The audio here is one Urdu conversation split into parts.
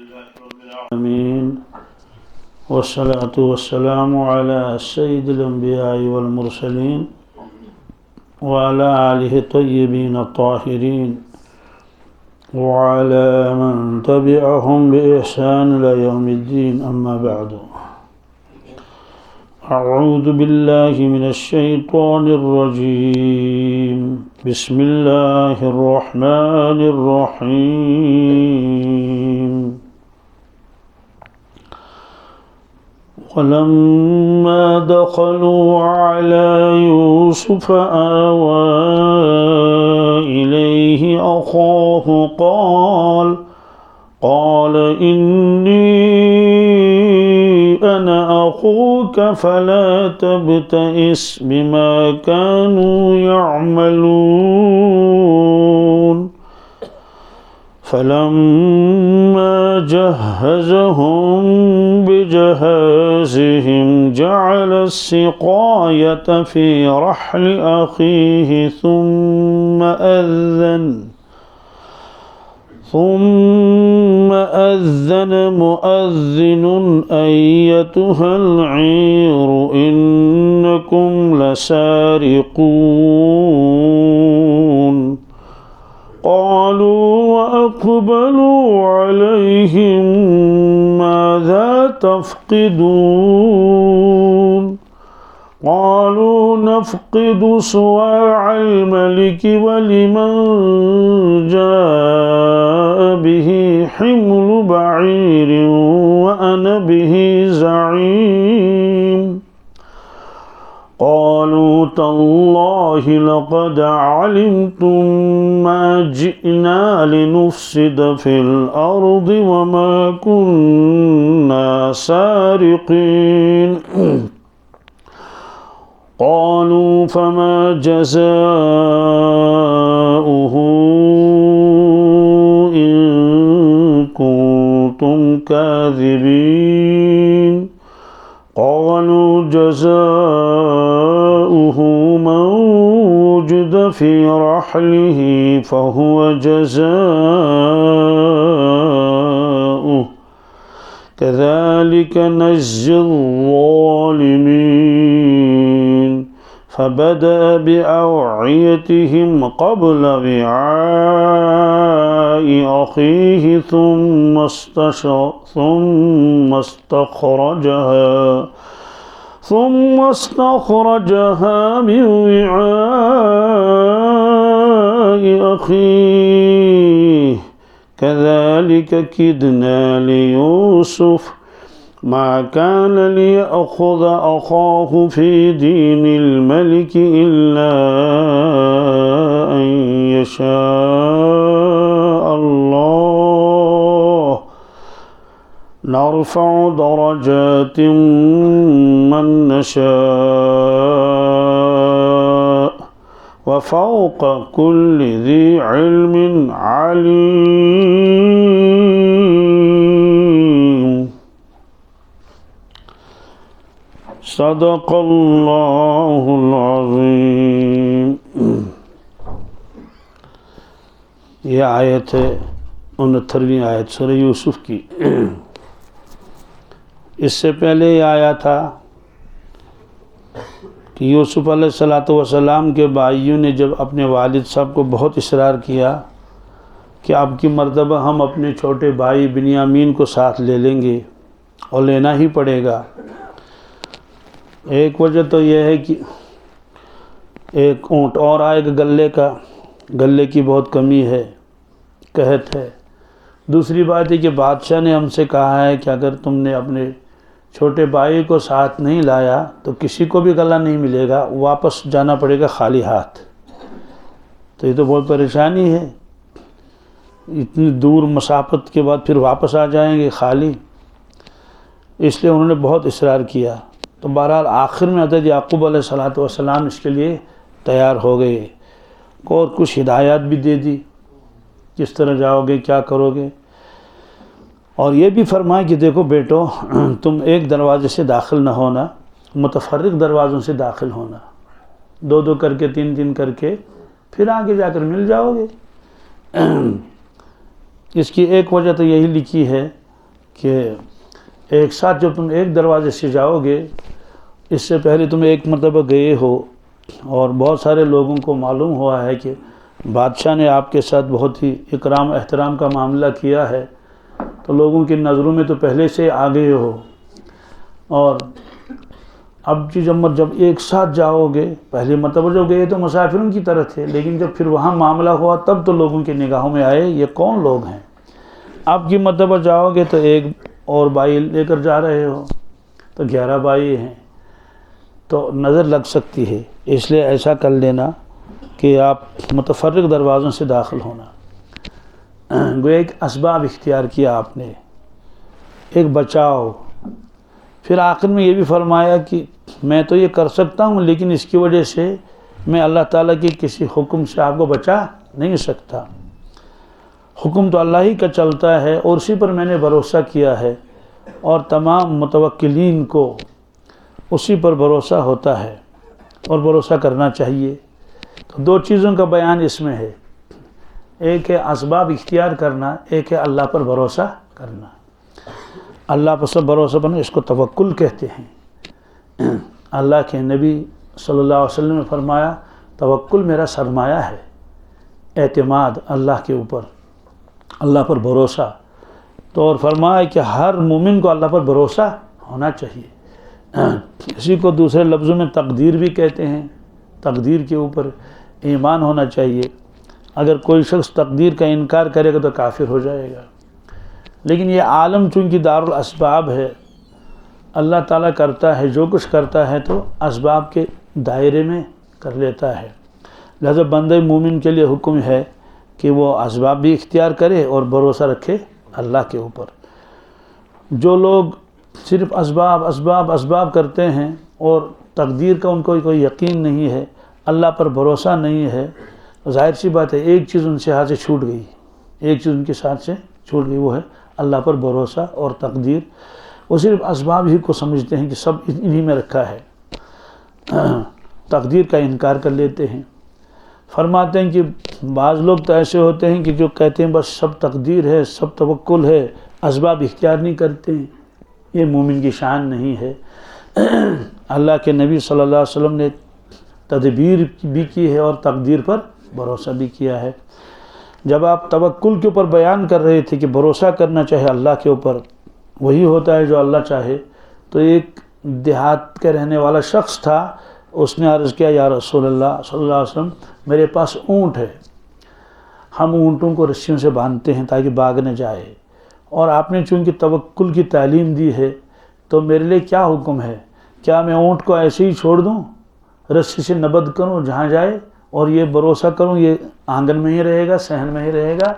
آمين والصلاة والسلام على سيد الأنبياء والمرسلين وعلى آله الطيبين الطاهرين وعلى من تبعهم بإحسان إلى يوم الدين أما بعد أعوذ بالله من الشيطان الرجيم بسم الله الرحمن الرحيم ولما دخلوا على يوسف آوى إليه أخاه قال إني أنا أخوك فلا تبتئس بما كانوا يعملون فلما جهزهم بجهازهم جعل السقاية في رحل أخيه ثم أذن مؤذن أيتها العير إنكم لسارقون قالوا وأقبلوا عليهم ماذا تفقدون قالوا نفقد صواع الملك ولمن جاء به حمل بعير وأنا به زعيم قالوا تالله لقد علمتم ما جئنا لنفسد في الأرض وما كنا سارقين قالوا فما جزاؤه إن كنتم كاذبين قالوا جزاؤه من وجد في رحله فهو جزاؤه كذلك نجزي الظالمين فبدأ بأوعيتهم قبل وعاء أخيه ثم استخرجها من وعاء أخيه كذلك كدنا ليوسف ما كان ليأخذ أخاه في دين الملك إلا أن يشاء الله نرفع درجات من نشاء وفوق كل ذي علم عليم صدق اللہ العظیم۔ یہ آیت ہے 69ویں آیت سورہ یوسف کی۔ اس سے پہلے یہ آیا تھا کہ یوسف علیہ السلام کے بھائیوں نے جب اپنے والد صاحب کو بہت اصرار کیا کہ اب کی مرتبہ ہم اپنے چھوٹے بھائی بنیامین کو ساتھ لے لیں گے اور لینا ہی پڑے گا۔ ایک وجہ تو یہ ہے کہ ایک اونٹ اور آئے گا گلے کی بہت کمی ہے، قحط ہے۔ دوسری بات ہے کہ بادشاہ نے ہم سے کہا ہے کہ اگر تم نے اپنے چھوٹے بھائی کو ساتھ نہیں لایا تو کسی کو بھی غلہ نہیں ملے گا، واپس جانا پڑے گا خالی ہاتھ۔ تو یہ تو بہت پریشانی ہے، اتنی دور مسافت کے بعد پھر واپس آ جائیں گے خالی، اس لیے انہوں نے بہت اصرار کیا۔ تو بہرحال آخر میں حضرت یعقوب علیہ السلام اس کے لیے تیار ہو گئے اور کچھ ہدایات بھی دے دی، کس طرح جاؤ گے، کیا کرو گے، اور یہ بھی فرمایا کہ دیکھو بیٹو تم ایک دروازے سے داخل نہ ہونا، متفرق دروازوں سے داخل ہونا، دو دو کر کے تین تین کر کے پھر آگے جا کر مل جاؤ گے۔ اس کی ایک وجہ تو یہی لکھی ہے کہ ایک ساتھ جب تم ایک دروازے سے جاؤ گے، اس سے پہلے تم ایک مرتبہ گئے ہو اور بہت سارے لوگوں کو معلوم ہوا ہے کہ بادشاہ نے آپ کے ساتھ بہت ہی اکرام احترام کا معاملہ کیا ہے، تو لوگوں کی نظروں میں تو پہلے سے آ گئے ہو، اور اب جب ایک ساتھ جاؤ گے، پہلے مرتبہ جو گئے تو مسافروں کی طرح تھے، لیکن جب پھر وہاں معاملہ ہوا تب تو لوگوں کی نگاہوں میں آئے یہ کون لوگ ہیں۔ اب کی مرتبہ جاؤ گے تو ایک اور بائی لے کر جا رہے ہو تو 11 بائی ہیں، تو نظر لگ سکتی ہے، اس لیے ایسا کر لینا کہ آپ متفرق دروازوں سے داخل ہونا۔ گویا ایک اسباب اختیار کیا آپ نے، ایک بچاؤ۔ پھر آخر میں یہ بھی فرمایا کہ میں تو یہ کر سکتا ہوں، لیکن اس کی وجہ سے میں اللہ تعالیٰ کے کسی حکم سے آپ کو بچا نہیں سکتا، حکم تو اللہ ہی کا چلتا ہے اور اسی پر میں نے بھروسہ کیا ہے، اور تمام متوکلین کو اسی پر بھروسہ ہوتا ہے اور بھروسہ کرنا چاہیے۔ تو 2 چیزوں کا بیان اس میں ہے، ایک ہے اسباب اختیار کرنا، ایک ہے اللہ پر بھروسہ کرنا۔ اللہ پر سب بھروسہ کرنا، اس کو توکل کہتے ہیں۔ اللہ کے نبی صلی اللہ علیہ وسلم نے فرمایا توکل میرا سرمایہ ہے، اعتماد اللہ کے اوپر، اللہ پر بھروسہ۔ تو اور فرمایا کہ ہر مومن کو اللہ پر بھروسہ ہونا چاہیے۔ اسی کو دوسرے لفظوں میں تقدیر بھی کہتے ہیں، تقدیر کے اوپر ایمان ہونا چاہیے۔ اگر کوئی شخص تقدیر کا انکار کرے گا تو کافر ہو جائے گا، لیکن یہ عالم چونکہ دارالاسباب ہے، اللہ تعالیٰ کرتا ہے جو کچھ کرتا ہے تو اسباب کے دائرے میں کر لیتا ہے، لہذا بندہ مومن کے لیے حکم ہے کہ وہ اسباب بھی اختیار کرے اور بھروسہ رکھے اللہ کے اوپر۔ جو لوگ صرف اسباب کرتے ہیں اور تقدیر کا ان کو کوئی یقین نہیں ہے، اللہ پر بھروسہ نہیں ہے، ظاہر سی بات ہے ایک چیز ان سے ہاتھ سے چھوٹ گئی، ایک چیز ان کے ساتھ سے چھوٹ گئی، وہ ہے اللہ پر بھروسہ اور تقدیر۔ وہ صرف اسباب ہی کو سمجھتے ہیں کہ سب انہی میں رکھا ہے، تقدیر کا انکار کر لیتے ہیں۔ فرماتے ہیں کہ بعض لوگ تو ایسے ہوتے ہیں کہ جو کہتے ہیں بس سب تقدیر ہے، سب توکل ہے، اسباب اختیار نہیں کرتے ہیں، یہ مومن کی شان نہیں ہے۔ اللہ کے نبی صلی اللہ علیہ وسلم نے تدبیر بھی کی ہے اور تقدیر پر بھروسہ بھی کیا ہے۔ جب آپ توکل کے اوپر بیان کر رہے تھے کہ بھروسہ کرنا چاہے اللہ کے اوپر، وہی ہوتا ہے جو اللہ چاہے، تو ایک دیہات کا رہنے والا شخص تھا، اس نے عرض کیا یا رسول اللہ صلی اللہ علیہ وسلم میرے پاس اونٹ ہے، ہم اونٹوں کو رسیوں سے باندھتے ہیں تاکہ بھاگ نہ جائے، اور آپ نے چونکہ توکل کی تعلیم دی ہے تو میرے لیے کیا حکم ہے؟ کیا میں اونٹ کو ایسے ہی چھوڑ دوں، رسی سے نبد کروں جہاں جائے، اور یہ بھروسہ کروں یہ آنگن میں ہی رہے گا، صحن میں ہی رہے گا،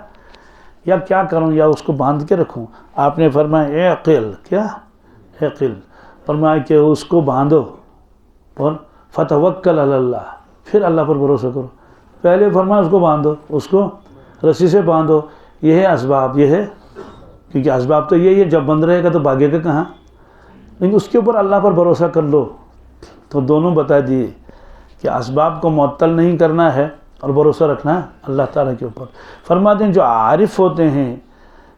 یا کیا کروں، یا اس کو باندھ کے رکھوں؟ آپ نے فرمایا اے عقل، کیا عقل؟ فرمایا کہ اس کو باندھو اور فتوکل علی اللہ، پھر اللہ پر بھروسہ کرو۔ پہلے فرمایا اس کو باندھو، اس کو رسی سے باندھو، یہ ہے اسباب، یہ ہے کیونکہ اسباب تو یہی ہے، جب بند رہے گا تو بھاگے گا کہاں، لیکن اس کے اوپر اللہ پر بھروسہ کر لو۔ تو دونوں بتا دیے کہ اسباب کو معطل نہیں کرنا ہے اور بھروسہ رکھنا ہے اللہ تعالیٰ کے اوپر۔ فرماتے ہیں جو عارف ہوتے ہیں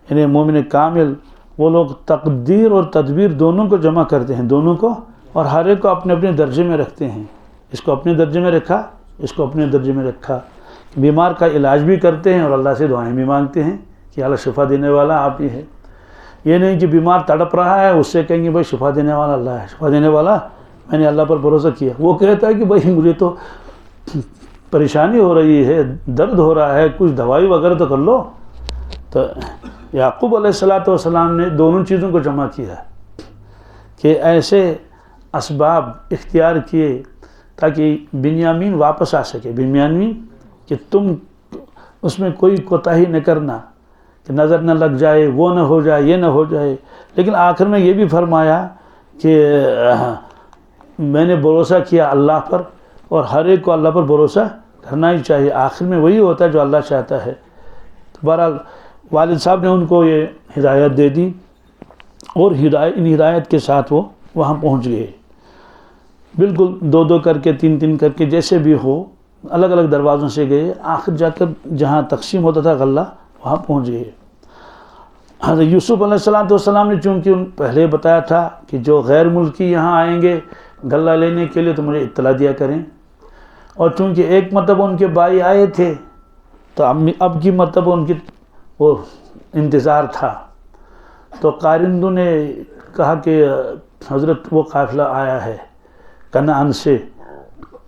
یعنی مومن کامل، وہ لوگ تقدیر اور تدبیر دونوں کو جمع کرتے ہیں، دونوں کو، اور ہر ایک کو اپنے اپنے درجے میں رکھتے ہیں۔ اس کو اپنے درجے میں رکھا، اس کو اپنے درجے میں رکھا۔ بیمار کا علاج بھی کرتے ہیں اور اللہ سے دعائیں بھی مانگتے ہیں کہ اللہ شفا دینے والا آپ ہی ہے۔ یہ نہیں کہ بیمار تڑپ رہا ہے اس سے کہیں گے بھائی شفا دینے والا اللہ ہے، شفا دینے والا میں نے اللہ پر بھروسہ کیا۔ وہ کہتا ہے کہ بھائی مجھے تو پریشانی ہو رہی ہے، درد ہو رہا ہے، کچھ دوائی وغیرہ تو کر لو۔ تو یعقوب علیہ السلام نے دونوں چیزوں کو جمع کیا کہ ایسے اسباب اختیار کیے تاکہ بنیامین واپس آ سکے، بنیامین کہ تم اس میں کوئی کوتاہی نہ کرنا، کہ نظر نہ لگ جائے، وہ نہ ہو جائے، یہ نہ ہو جائے۔ لیکن آخر میں یہ بھی فرمایا کہ میں نے بھروسہ کیا اللہ پر، اور ہر ایک کو اللہ پر بھروسہ کرنا ہی چاہیے، آخر میں وہی ہوتا ہے جو اللہ چاہتا ہے۔ تو بہرحال والد صاحب نے ان کو یہ ہدایت دے دی، اور ان ہدایت کے ساتھ وہ وہاں پہنچ گئے، بالکل 2 کر کے 3 کر کے جیسے بھی ہو، الگ الگ دروازوں سے گئے، آخر جا کر جہاں تقسیم ہوتا تھا غلہ وہاں پہنچ گئے۔ حضرت یوسف علیہ السلام نے چونکہ پہلے بتایا تھا کہ جو غیر ملکی یہاں آئیں گے غلہ لینے کے لیے تو مجھے اطلاع دیا کریں، اور چونکہ ایک مرتبہ ان کے بھائی آئے تھے تو اب کی مرتبہ ان کی وہ انتظار تھا، تو قارندوں نے کہا کہ حضرت وہ قافلہ آیا ہے کنعان سے،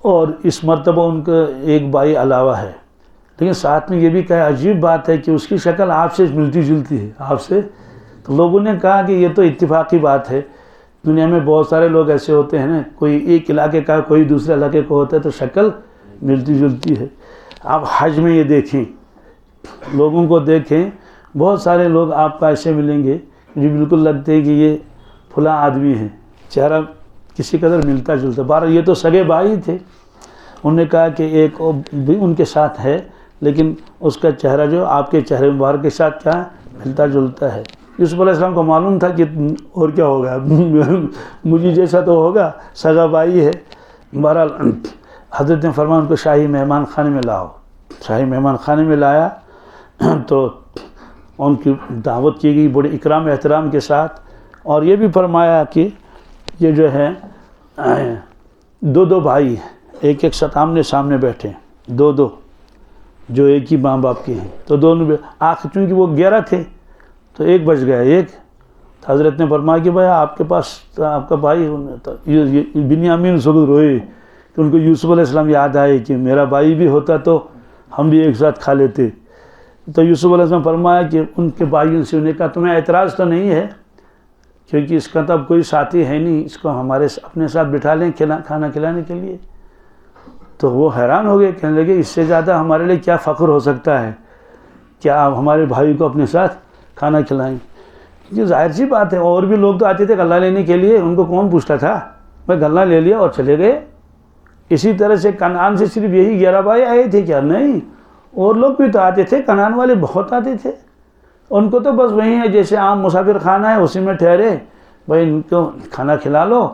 اور اس مرتبہ ان کا ایک بھائی علاوہ ہے، لیکن ساتھ میں یہ بھی کہا عجیب بات ہے کہ اس کی شکل آپ سے ملتی جلتی ہے آپ سے، تو لوگوں نے کہا کہ یہ تو اتفاقی بات ہے، دنیا میں بہت سارے لوگ ایسے ہوتے ہیں نا، کوئی ایک علاقے کا کوئی دوسرے علاقے کو ہوتا ہے تو شکل ملتی جلتی ہے۔ آپ حج میں یہ دیکھیں، لوگوں کو دیکھیں، بہت سارے لوگ آپ کو ایسے ملیں گے جو بالکل لگتے ہیں کہ یہ فلاں آدمی ہے، چہرہ کسی قدر ملتا جلتا، بہرحال یہ تو سگے بھائی تھے، انہوں نے کہا کہ ایک بھی ان کے ساتھ ہے لیکن اس کا چہرہ جو آپ کے چہرے مبارک کے ساتھ کیا ملتا جلتا ہے۔ یوسف علیہ السلام کو معلوم تھا کہ اور کیا ہوگا، مجھے جیسا تو ہوگا، سگا بھائی ہے۔ بہرحال حضرت نے فرمایا ان کو شاہی مہمان خانے میں لاؤ، شاہی مہمان خانے میں لایا تو ان کی دعوت کی گئی بڑے اکرام احترام کے ساتھ، اور یہ بھی فرمایا کہ یہ جو ہے دو بھائی ایک آمنے سامنے بیٹھے، دو جو ایک ہی ماں باپ کے ہیں، تو دونوں آخر چونکہ وہ 11 تھے تو ایک بچ گیا، ایک تو حضرت نے فرمایا کہ بھائی آپ کے پاس آپ کا بھائی، بنیامین سگل روئے کہ ان کو یوسف علیہ السلام یاد آئے کہ میرا بھائی بھی ہوتا تو ہم بھی ایک ساتھ کھا لیتے، تو یوسف علیہ السلام فرمایا کہ ان کے بھائیوں سے انہیں کہا تمہیں اعتراض تو نہیں ہے کیونکہ اس کا تب کوئی ساتھی ہے نہیں، اس کو ہمارے اپنے ساتھ بٹھا لیں کھانا کھلانے کے لیے، تو وہ حیران ہو گئے، کہنے لگے اس سے زیادہ ہمارے لیے کیا فخر ہو سکتا ہے کیا آپ ہمارے بھائی کو اپنے ساتھ کھانا کھلائیں۔ یہ ظاہر سی بات ہے، اور بھی لوگ تو آتے تھے غلہ لینے کے لیے، ان کو کون پوچھتا تھا، میں غلہ لے لیا اور چلے گئے۔ اسی طرح سے کنعان سے صرف یہی 11 بھائی آئے تھے کیا؟ نہیں، اور لوگ بھی تو آتے تھے، کنعان والے بہت آتے تھے، ان کو تو بس وہی ہے جیسے عام مسافر خانہ ہے اسی میں ٹھہرے، بھائی ان کو کھانا کھلا لو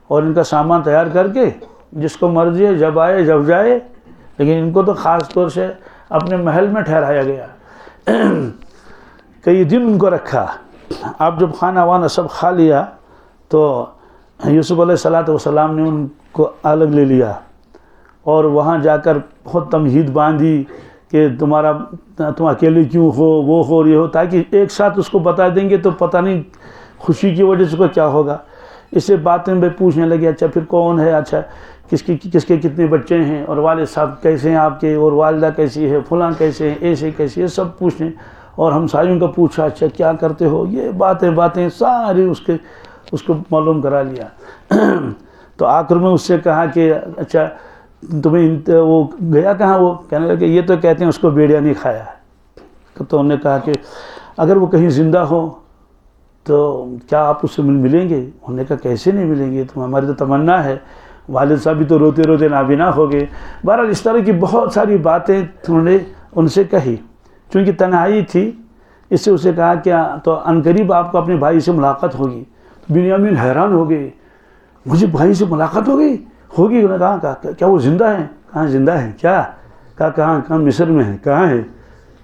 اور ان کا سامان تیار کر کے جس کو مرضی ہے جب آئے جب جائے، لیکن ان کو تو خاص طور سے اپنے محل میں ٹھہرایا گیا، کئی دن ان کو رکھا۔ اب جب کھانا وانا سب کھا لیا تو یوسف علیہ السلام نے ان کو الگ لے لیا اور وہاں جا کر بہت تمہید باندھی کہ تم اکیلے کیوں ہو، وہ ہو اور یہ ہو، تاکہ ایک ساتھ اس کو بتا دیں گے تو پتہ نہیں خوشی کی وجہ سے کو کیا ہوگا۔ اس سے باتیں بھی پوچھنے لگے، اچھا پھر کون ہے، اچھا کس کے کتنے بچے ہیں، اور والد صاحب کیسے ہیں آپ کے، اور والدہ کیسی ہے، فلاں کیسے ہیں، ایسے کیسے، یہ سب پوچھیں، اور ہمسایوں کا پوچھا اچھا کیا کرتے ہو، یہ باتیں ساری اس کو معلوم کرا لیا۔ تو آخر میں اس سے کہا کہ اچھا تمہیں وہ گیا کہاں، وہ کہنے لگے یہ تو کہتے ہیں اس کو بیڑیا نہیں کھایا، تو انہوں نے کہا کہ اگر وہ کہیں زندہ ہو تو کیا آپ اس سے ملیں گے؟ انہوں نے کہا کیسے نہیں ملیں گے، تو ہماری تو تمنا ہے۔ والد صاحب بھی تو روتے روتے نابینا ہو گئے۔ بہرحال اس طرح کی بہت ساری باتیں انہوں نے ان سے کہی، چونکہ تنہائی تھی اس سے اسے کہا کہ تو عنقریب آپ کو اپنے بھائی سے ملاقات ہوگی۔ بنیامین حیران ہو گئے، مجھے بھائی سے ملاقات ہوگی؟ انہوں نے کہا کیا وہ زندہ ہیں؟ کہاں زندہ ہیں؟ کیا کہا کہاں مصر میں ہے، کہاں ہے؟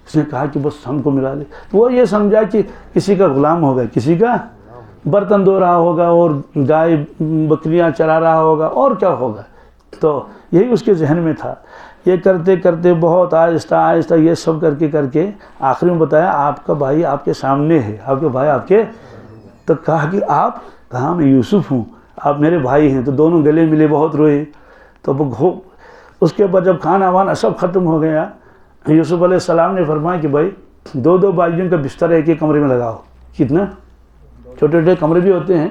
اس نے کہا کہ بس ہم کو ملا لے۔ تو وہ یہ سمجھا کہ کسی کا غلام ہوگا، کسی کا برتن دھو رہا ہوگا اور گائے بکریاں چرا رہا ہوگا اور کیا ہوگا، تو یہی اس کے ذہن میں تھا۔ یہ کرتے کرتے بہت آہستہ یہ سب کر کے آخری میں بتایا آپ کا بھائی آپ کے سامنے ہے، آپ کے بھائی آپ کے، تو کہا کہ آپ، کہا میں یوسف ہوں، آپ میرے بھائی ہیں، تو دونوں گلے ملے بہت روئے۔ تو اس کے بعد جب کھانا وانا سب ختم ہو گیا، یوسف علیہ السلام نے فرمایا کہ بھائی دو بھائیوں کا بستر ایک ہی کمرے میں لگاؤ۔ کتنا چھوٹے چھوٹے کمرے بھی ہوتے ہیں،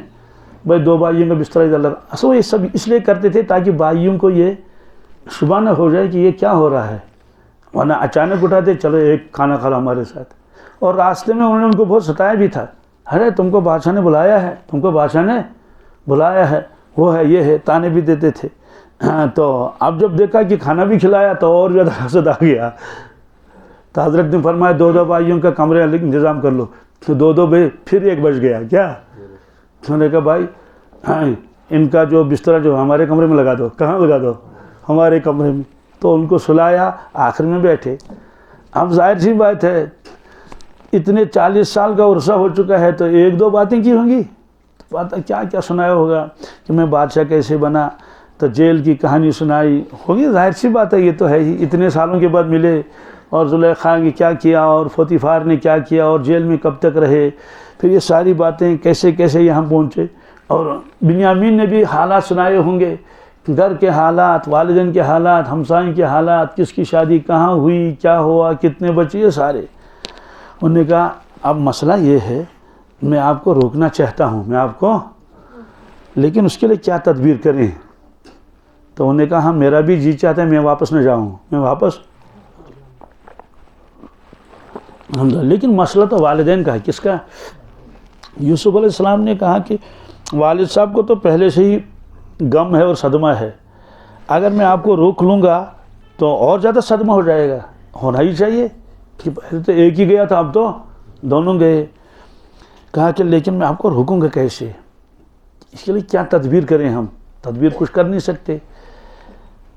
بھائی 2 بھائیوں کا بستر ادھر لگا۔ اصل وہ یہ سب اس لیے کرتے تھے تاکہ بھائیوں کو یہ شبہ نہ ہو جائے کہ یہ کیا ہو رہا ہے، ورنہ اچانک اٹھاتے چلو ایک کھانا کھا لو ہمارے ساتھ۔ اور راستے میں انہوں نے ان کو بہت ستایا بھی تھا، ارے تم کو بادشاہ نے بلایا ہے، تم کو بادشاہ نے بلایا ہے، وہ ہے یہ ہے، تانے بھی دیتے تھے۔ تو اب جب دیکھا کہ کھانا بھی کھلایا تو اور زیادہ حسد آ گیا، تو حضرت نے فرمایا 2 بھائیوں کا کمرے انتظام کر لو۔ تو 2 بھائی پھر ایک بچ گیا، کیا؟ انہوں نے کہا بھائی ان کا جو بستر جو ہمارے کمرے میں لگا دو۔ کہاں لگا دو؟ ہمارے کمرے میں۔ تو ان کو سلایا، آخر میں بیٹھے۔ اب ظاہر سی بات ہے اتنے 40 سال کا عرصہ ہو چکا ہے تو ایک دو باتیں کی ہوں گی، بات کیا کیا سنایا ہوگا کہ میں بادشاہ کیسے بنا، تو جیل کی کہانی سنائی ہوگی، ظاہر سی بات ہے، یہ تو ہے ہی، اتنے سالوں کے بعد ملے، اور زلیخا نے کیا کیا اور پوتیفار نے کیا کیا اور جیل میں کب تک رہے، پھر یہ ساری باتیں کیسے کیسے یہاں پہنچے، اور بنیامین نے بھی حالات سنائے ہوں گے، گھر کے حالات، والدین کے حالات، ہمسائیں کے حالات، کس کی شادی کہاں ہوئی، کیا ہوا، کتنے بچے، یہ سارے۔ انہوں نے کہا اب مسئلہ یہ ہے، میں آپ کو روکنا چاہتا ہوں، میں آپ کو، لیکن اس کے لیے کیا تدبیر کریں؟ تو انہوں نے کہا ہاں میرا بھی جی چاہتا ہے میں واپس نہ جاؤں، میں واپس، لیکن مسئلہ تو والدین کا ہے، کس کا؟ یوسف علیہ السلام نے کہا کہ والد صاحب کو تو پہلے سے ہی غم ہے اور صدمہ ہے، اگر میں آپ کو روک لوں گا تو اور زیادہ صدمہ ہو جائے گا، ہونا ہی چاہیے کہ پہلے تو ایک ہی گیا تھا، اب تو دونوں گئے۔ کہا کہ لیکن میں آپ کو روکوں گا کیسے، اس کے لیے کیا تدبیر کریں؟ ہم تدبیر کچھ کر نہیں سکتے۔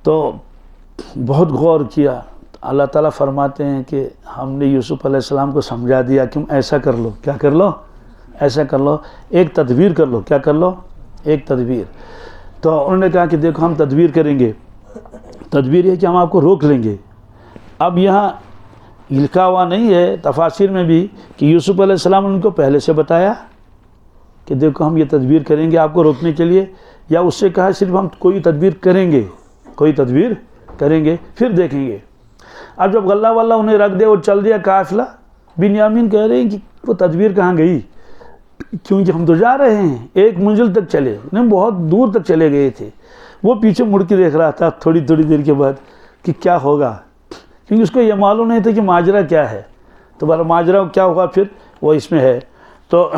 تو بہت غور کیا، اللہ تعالیٰ فرماتے ہیں کہ ہم نے یوسف علیہ السلام کو سمجھا دیا کہ ایسا کر لو، کیا کر لو، ایسا کر لو، ایک تدبیر کر لو، کیا کر لو، ایک تدبیر۔ تو انہوں نے کہا کہ دیکھو ہم تدبیر کریں گے، تدبیر یہ کہ ہم آپ کو روک لیں گے۔ اب یہاں لکھا ہوا نہیں ہے تفاسیر میں بھی کہ یوسف علیہ السلام نے ان کو پہلے سے بتایا کہ دیکھو ہم یہ تدبیر کریں گے آپ کو روکنے کے لیے، یا اس سے کہا صرف ہم کوئی تدبیر کریں گے، کوئی تدبیر کریں گے پھر دیکھیں گے۔ اب جب غلہ واللہ انہیں رکھ دیا اور چل دیا قافلہ، بنیامین کہہ رہے ہیں کہ وہ تدبیر کہاں گئی، کیونکہ ہم تو جا رہے ہیں، ایک منزل تک چلے، نہیں بہت دور تک چلے گئے تھے، وہ پیچھے مڑ کے دیکھ رہا تھا تھوڑی دیر کے بعد کہ کیا ہوگا، کیونکہ اس کو یہ معلوم نہیں تھا کہ ماجرا کیا ہے، تو بھلا ماجرا کیا ہوگا پھر وہ اس میں ہے۔ تو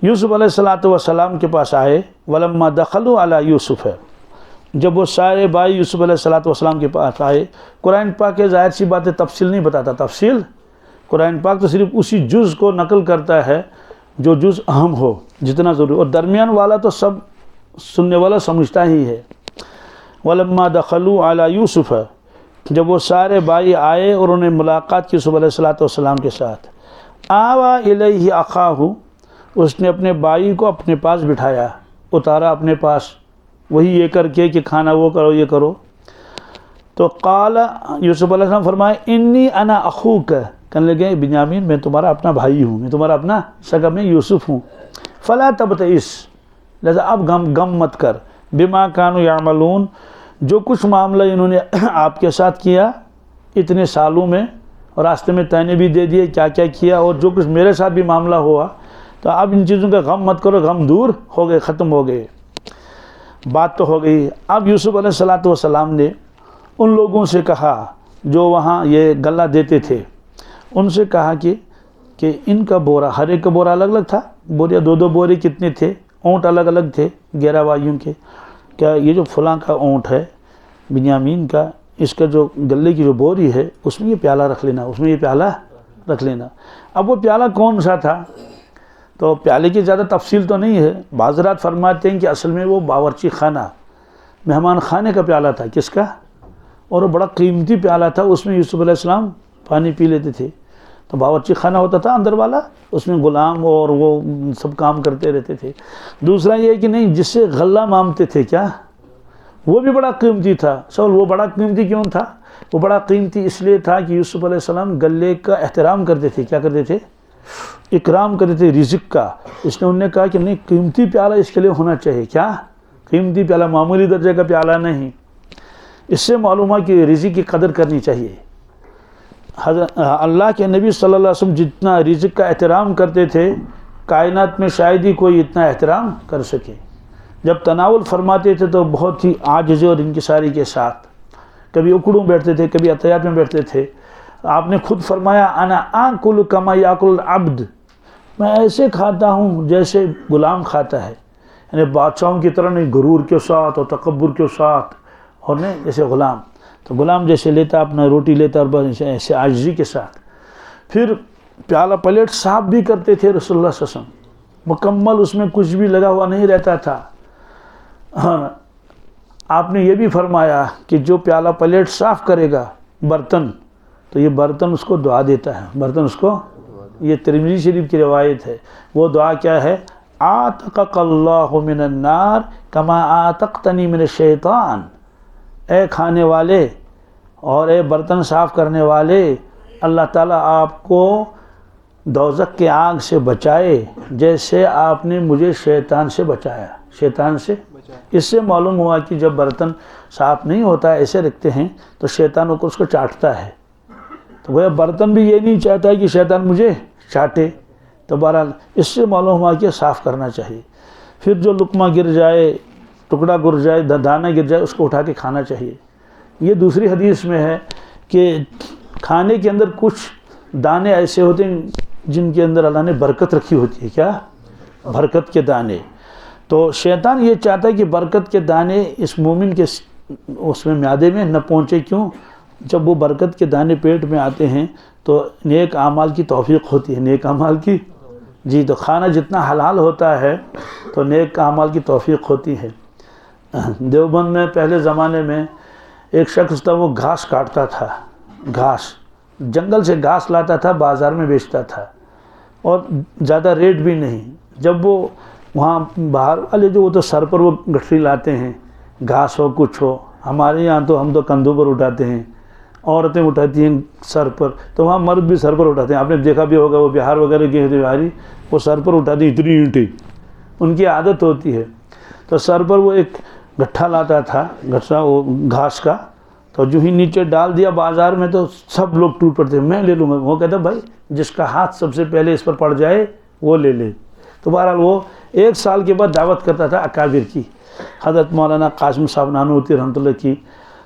یوسف علیہ السلام کے پاس آئے، وَلَمَّا دَخَلُوا عَلَى یوسف، جب وہ سارے بھائی یوسف علیہ السلام کے پاس آئے، قرآن پاک کے ظاہر سی باتیں تفصیل نہیں بتاتا، تفصیل قرآن پاک تو صرف اسی جز کو نقل کرتا ہے جو جز اہم ہو، جتنا ضروری، اور درمیان والا تو سب سننے والا سمجھتا ہی ہے۔ وَلَمَّا دَخَلُوا عَلَى یوسف، جب وہ سارے بھائی آئے اور انہیں ملاقات کی یوسف علیہ السلام کے ساتھ، آوَا إِلَيْهِ أَخَاهُ، اس نے اپنے بھائی کو اپنے پاس بٹھایا، اتارا اپنے پاس، وہی یہ کر کے کہ کھانا وہ کرو یہ کرو۔ تو قال، یوسف علیہ السلام فرمائے انی انا اخوک، کہنے لگے بنیامین میں تمہارا اپنا بھائی ہوں، میں تمہارا اپنا سگا، میں یوسف ہوں، فلا تبتئس، لہذا اب غم مت کر، بما کانوا یعملون، جو کچھ معاملہ انہوں نے آپ کے ساتھ کیا اتنے سالوں میں، اور راستے میں تینے بھی دے دیے کیا کیا کیا، اور جو کچھ میرے ساتھ بھی معاملہ ہوا، تو اب ان چیزوں کا غم مت کرو، غم دور ہو گئے، ختم ہو گئے، بات تو ہو گئی۔ اب یوسف علیہ السلام نے ان لوگوں سے کہا جو وہاں یہ غلہ دیتے تھے، ان سے کہا کہ ان کا بورا، ہر ایک کا بورا الگ الگ تھا، بورے دو دو بورے کتنے تھے، اونٹ الگ الگ تھے 11 بھائیوں کے، کیا یہ جو فلاں کا اونٹ ہے بنیامین کا، اس کا جو غلے کی جو بوری ہے اس میں یہ پیالہ رکھ لینا، اس میں یہ پیالہ رکھ لینا۔ اب وہ پیالہ کون سا تھا، تو پیالے کی زیادہ تفصیل تو نہیں ہے، بعض حضرات فرماتے ہیں کہ اصل میں وہ باورچی خانہ، مہمان خانے کا پیالہ تھا، کس کا، اور وہ بڑا قیمتی پیالہ تھا، اس میں یوسف علیہ السلام پانی پی لیتے تھے۔ تو باورچی خانہ ہوتا تھا اندر والا، اس میں غلام اور وہ سب کام کرتے رہتے تھے۔ دوسرا یہ کہ نہیں، جس سے غلہ مانگتے تھے کیا، وہ بھی بڑا قیمتی تھا۔ سوال وہ بڑا قیمتی کیوں تھا؟ وہ بڑا قیمتی اس لیے تھا کہ یوسف علیہ السلام غلے کا احترام کرتے تھے، کیا کرتے تھے، اکرام کرتے تھے رزق کا، اس نے انہوں نے کہا کہ نہیں قیمتی پیالہ اس کے لیے ہونا چاہیے، کیا قیمتی پیالہ، معمولی درجے کا پیالہ نہیں۔ اس سے معلوم ہے کہ رزق کی قدر کرنی چاہیے۔ اللہ کے نبی صلی اللہ علیہ وسلم جتنا رزق کا احترام کرتے تھے، کائنات میں شاید ہی کوئی اتنا احترام کر سکے۔ جب تناول فرماتے تھے تو بہت ہی عاجزی اور انکساری کے ساتھ، کبھی اکڑوں بیٹھتے تھے، کبھی عطیات میں بیٹھتے تھے۔ آپ نے خود فرمایا انا آکل کما یاکل العبد، میں ایسے کھاتا ہوں جیسے غلام کھاتا ہے، یعنی بادشاہوں کی طرح نہیں، غرور کے ساتھ اور تکبر کے ساتھ، اور نہیں جیسے غلام، تو غلام جیسے لیتا اپنا روٹی لیتا، اور بس ایسے عاجزی کے ساتھ۔ پھر پیالہ پلیٹ صاف بھی کرتے تھے رسول اللہ صلی اللہ علیہ وسلم، مکمل اس میں کچھ بھی لگا ہوا نہیں رہتا تھا۔ ہاں، آپ نے یہ بھی فرمایا کہ جو پیالہ پلیٹ صاف کرے گا برتن، تو یہ برتن اس کو دعا دیتا ہے، برتن اس کو یہ ترمذی شریف کی روایت ہے. وہ دعا کیا ہے؟ آتقک اللہ من النار کما آتقتنی من الشیطان. اے کھانے والے اور اے برتن صاف کرنے والے، اللہ تعالیٰ آپ کو دوزخ کی آگ سے بچائے جیسے آپ نے مجھے شیطان سے بچایا. شیطان سے اس سے معلوم ہوا کہ جب برتن صاف نہیں ہوتا ہے ایسے رکھتے ہیں تو شیطان اس کو چاٹتا ہے. تو وہ برتن بھی یہ نہیں چاہتا ہے کہ شیطان مجھے چاٹے. تو بہرحال اس سے معلوم ہوا کہ صاف کرنا چاہیے. پھر جو لقمہ گر جائے، ٹکڑا گر جائے، دانہ گر جائے، اس کو اٹھا کے کھانا چاہیے. یہ دوسری حدیث میں ہے کہ کھانے کے اندر کچھ دانے ایسے ہوتے ہیں جن کے اندر اللہ نے برکت رکھی ہوتی ہے. کیا؟ برکت کے دانے. تو شیطان یہ چاہتا ہے کہ برکت کے دانے اس مومن کے اس میں معدے میں نہ پہنچے. کیوں؟ جب وہ برکت کے دانے پیٹ میں آتے ہیں تو نیک اعمال کی توفیق ہوتی ہے. نیک اعمال کی جی، تو کھانا جتنا حلال ہوتا ہے تو نیک اعمال کی توفیق ہوتی ہے. دیوبند میں پہلے زمانے میں ایک شخص تھا، وہ گھاس کاٹتا تھا. گھاس جنگل سے گھاس لاتا تھا، بازار میں بیچتا تھا اور زیادہ ریٹ بھی نہیں. جب وہ وہاں باہر والے جو وہ تو سر پر وہ گٹھری لاتے ہیں، گھاس ہو کچھ ہو. ہمارے یہاں تو ہم تو کندھوں پر اٹھاتے ہیں، عورتیں اٹھاتی ہیں سر پر، تو وہاں مرد بھی سر پر اٹھاتے ہیں. آپ نے دیکھا بھی ہوگا، وہ بہار وغیرہ کے بہاری وہ سر پر اٹھاتے ہیں اتنی اینٹیں، ان کی عادت ہوتی ہے. تو سر پر وہ ایک گٹھا لاتا تھا، گٹھا وہ گھاس کا. تو جو ہی نیچے ڈال دیا بازار میں تو سب لوگ ٹوٹ پڑتے ہیں، میں لے لوں گا. وہ کہتا بھائی جس کا ہاتھ سب سے پہلے اس پر پڑ جائے وہ لے لے. تو بہرحال وہ 1 سال کے بعد دعوت کرتا تھا اکابر کی. حضرت مولانا قاسم صاحب نانوتی رحمۃ اللہ کی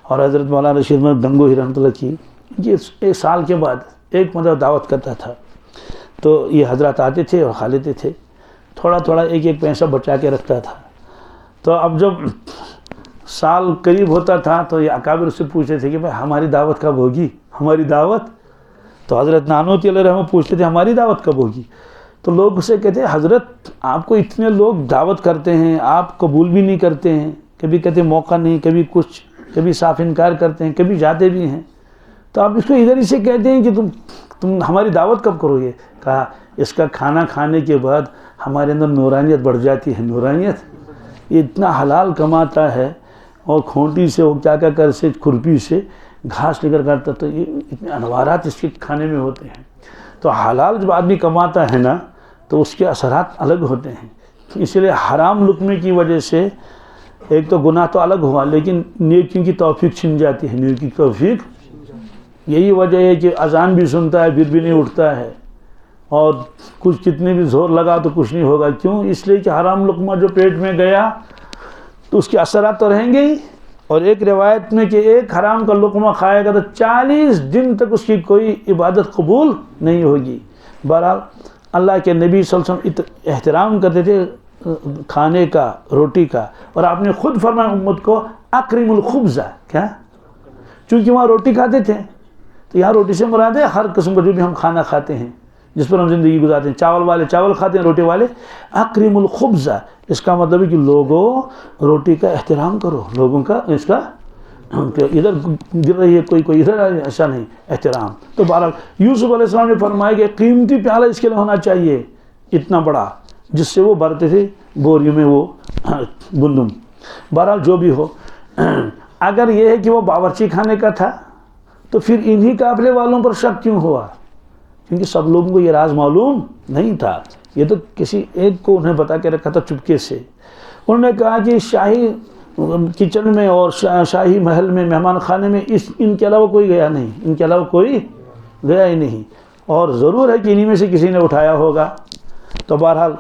اور حضرت مولانا رشید محمد گنگوہی رحمۃ اللہ کی. یہ 1 سال کے بعد ایک مرتبہ دعوت کرتا تھا. تو یہ حضرات آتے تھے اور کھا لیتے تھے. تھوڑا تھوڑا ایک ایک پیسہ بچا کے رکھتا تھا. تو اب جب سال قریب ہوتا تھا تو یہ اکابر سے پوچھتے تھے کہ بھائی ہماری دعوت کب ہوگی، ہماری دعوت. تو حضرت نانوتی علیہ رحمہ پوچھتے تھے ہماری دعوت کب ہوگی. تو لوگ اسے کہتے ہیں حضرت آپ کو اتنے لوگ دعوت کرتے ہیں، آپ قبول بھی نہیں کرتے ہیں. کبھی کہتے موقع نہیں، کبھی کچھ، کبھی صاف انکار کرتے ہیں، کبھی جاتے بھی ہیں. تو آپ اس کو ادھر ہی سے کہتے ہیں کہ تم ہماری دعوت کب کرو گے. کہا اس کا کھانا کھانے کے بعد ہمارے اندر نورانیت بڑھ جاتی ہے. نورانیت یہ اتنا حلال کماتا ہے اور کھونٹی سے وہ کیا کر سے کھرپی سے گھاس لے کر کرتا، تو یہ اتنے انوارات اس کے کھانے میں ہوتے ہیں. تو حلال جب آدمی کماتا ہے نا تو اس کے اثرات الگ ہوتے ہیں. اس لیے حرام لقمے کی وجہ سے ایک تو گناہ تو الگ ہوا، لیکن نیکیوں کی توفیق چھن جاتی ہے. نیکی کی توفیق یہی وجہ ہے کہ اذان بھی سنتا ہے پھر بھی نہیں اٹھتا ہے، اور کچھ کتنے بھی زور لگا تو کچھ نہیں ہوگا. کیوں؟ اس لیے کہ حرام لقمہ جو پیٹ میں گیا تو اس کے اثرات تو رہیں گے ہی. اور ایک روایت میں کہ ایک حرام کا لقمہ کھائے گا تو 40 دن تک اس کی کوئی عبادت قبول نہیں ہوگی. بہرحال اللہ کے نبی صلی اللہ علیہ وسلم احترام کرتے تھے کھانے کا، روٹی کا. اور آپ نے خود فرمایا امت کو اکرم الخبز. کیا؟ چونکہ وہاں روٹی کھاتے تھے، تو یہاں روٹی سے مراد ہے ہر قسم کا جو بھی ہم کھانا کھاتے ہیں جس پر ہم زندگی گزارتے ہیں. چاول والے چاول کھاتے ہیں، روٹی والے اکرم الخبز. اس کا مطلب ہے کہ لوگوں روٹی کا احترام کرو، لوگوں کا اس کا ادھر گر رہی ہے کوئی ادھر، ایسا نہیں، احترام. تو بہرحال یوسف علیہ السلام نے فرمایا کہ قیمتی پیالہ اس کے لیے ہونا چاہیے اتنا بڑا، جس سے وہ بھرتے تھے بوریوں میں وہ گندم. بہرحال جو بھی ہو، اگر یہ ہے کہ وہ باورچی خانے کا تھا تو پھر انہی قافلے والوں پر شک کیوں ہوا؟ کیونکہ سب لوگوں کو یہ راز معلوم نہیں تھا. یہ تو کسی ایک کو انہیں بتا کے رکھا تھا چپکے سے. انہوں نے کہا کہ شاہی کچن میں اور شاہی محل میں، مہمان خانے میں ان کے علاوہ کوئی گیا نہیں، ان کے علاوہ کوئی گیا ہی نہیں، اور ضرور ہے کہ انہی میں سے کسی نے اٹھایا ہوگا. تو بہرحال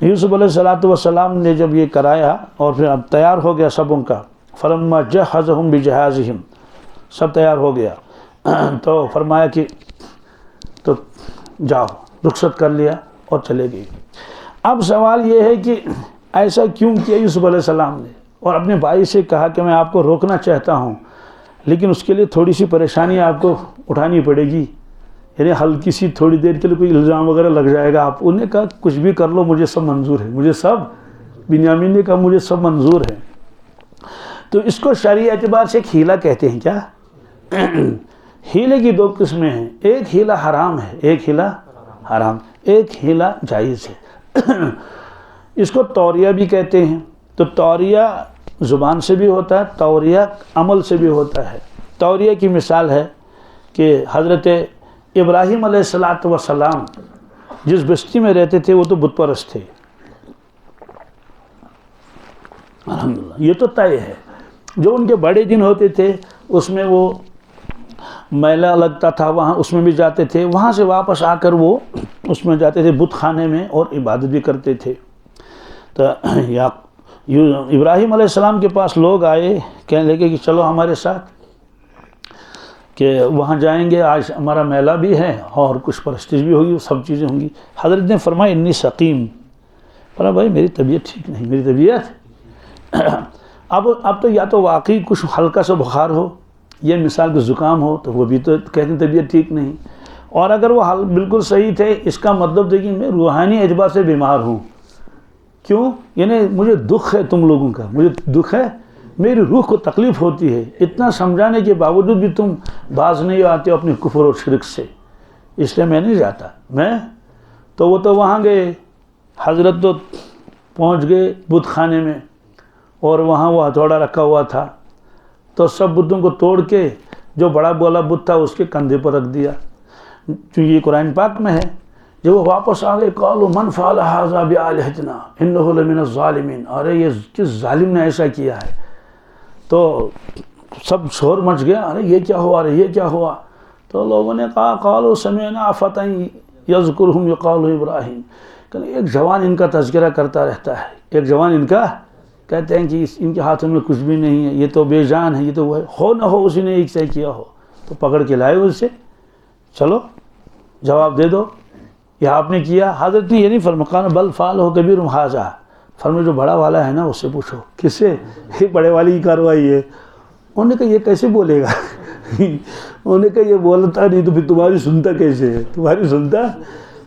یوسف علیہ السلام نے جب یہ کرایا اور پھر اب تیار ہو گیا سبوں کا، فلما جہزہم بجہازہم، سب تیار ہو گیا تو فرمایا کہ تو جاؤ، رخصت کر لیا اور چلے گئے. اب سوال یہ ہے کہ ایسا کیوں کیا یوسف علیہ السلام نے؟ اور اپنے بھائی سے کہا کہ میں آپ کو روکنا چاہتا ہوں لیکن اس کے لیے تھوڑی سی پریشانی آپ کو اٹھانی پڑے گی، یعنی ہلکی سی تھوڑی دیر کے لیے کوئی الزام وغیرہ لگ جائے گا. آپ انہوں نے کہا کچھ بھی کر لو، مجھے سب منظور ہے، مجھے سب، بنیامین نے کہا مجھے سب منظور ہے. تو اس کو شرعی اعتبار سے ایک ہیلا کہتے ہیں. کیا؟ ہیلے کی 2 قسمیں ہیں. ایک ہیلا حرام ہے، ایک ہیلا حرام، ایک ہیلا جائز ہے۔ اس کو توریہ بھی کہتے ہیں۔ تو توریہ زبان سے بھی ہوتا ہے، توریہ عمل سے بھی ہوتا ہے۔ توریہ کی مثال ہے کہ حضرت ابراہیم علیہ السلام جس بستی میں رہتے تھے وہ تو بت پرست تھے، الحمدللہ، یہ تو طے ہے۔ جو ان کے بڑے دن ہوتے تھے اس میں وہ میلہ لگتا تھا، وہاں اس میں بھی جاتے تھے، وہاں سے واپس آ کر وہ اس میں جاتے تھے بت خانے میں اور عبادت بھی کرتے تھے۔ تو ابراہیم علیہ السلام کے پاس لوگ آئے، کہنے لگے کہ چلو ہمارے ساتھ کہ وہاں جائیں گے، آج ہمارا میلہ بھی ہے اور کچھ پرستش بھی ہوگی، سب چیزیں ہوں گی۔ حضرت نے فرمایا انی سقیم، فرمایا بھائی میری طبیعت ٹھیک نہیں، میری طبیعت اب تو یا تو واقعی کچھ ہلکا سا بخار ہو، یہ مثال کہ زکام ہو تو وہ بھی تو کہتے ہیں طبیعت ٹھیک نہیں، اور اگر وہ بالکل صحیح تھے اس کا مطلب دیکھیں میں روحانی اعتبار سے بیمار ہوں۔ کیوں؟ یعنی مجھے دکھ ہے تم لوگوں کا، مجھے دکھ ہے، میری روح کو تکلیف ہوتی ہے، اتنا سمجھانے کے باوجود بھی تم باز نہیں آتے ہو اپنے کفر اور شرک سے، اس لیے میں نہیں جاتا۔ تو وہ تو وہاں گئے، حضرت تو پہنچ گئے بت خانے میں، اور وہاں وہ ہتھوڑا رکھا ہوا تھا، تو سب بتوں کو توڑ کے جو بڑا بولا بت تھا اس کے کندھے پر رکھ دیا، چونکہ یہ قرآن پاک میں ہے۔ جب وہ واپس آ گئے قالوا من فعل هذا بآلهتنا انه لمن الظالمین، ارے یہ کس ظالم نے ایسا کیا ہے؟ تو سب شور مچ گیا، ارے یہ کیا ہوا، ارے یہ کیا ہوا؟ تو لوگوں نے کہا قالوا سمعنا فتى يذكرهم يقال ابراہیم، کہ ایک جوان ان کا تذکرہ کرتا رہتا ہے، ایک جوان ان کا کہتے ہیں کہ ان کے ہاتھوں میں کچھ بھی نہیں ہے، یہ تو بے جان ہے، یہ تو وہ ہے، ہو نہ ہو اسی نے ایک سے کیا ہو، تو پکڑ کے لائے اس سے، چلو جواب دے دو، یہ آپ نے کیا؟ حضرت نے یہ نہیں فرمایا بل فعلہ کبیرہم ھذا، فرمایا جو بڑا والا ہے نا اس سے پوچھو۔ کس سے؟ یہ بڑے والی کی کارروائی ہے۔ انہوں نے کہا یہ کیسے بولے گا؟ انہوں نے کہا یہ بولتا نہیں تو پھر تمہاری سنتا کیسے ہے؟ تمہاری سنتا؟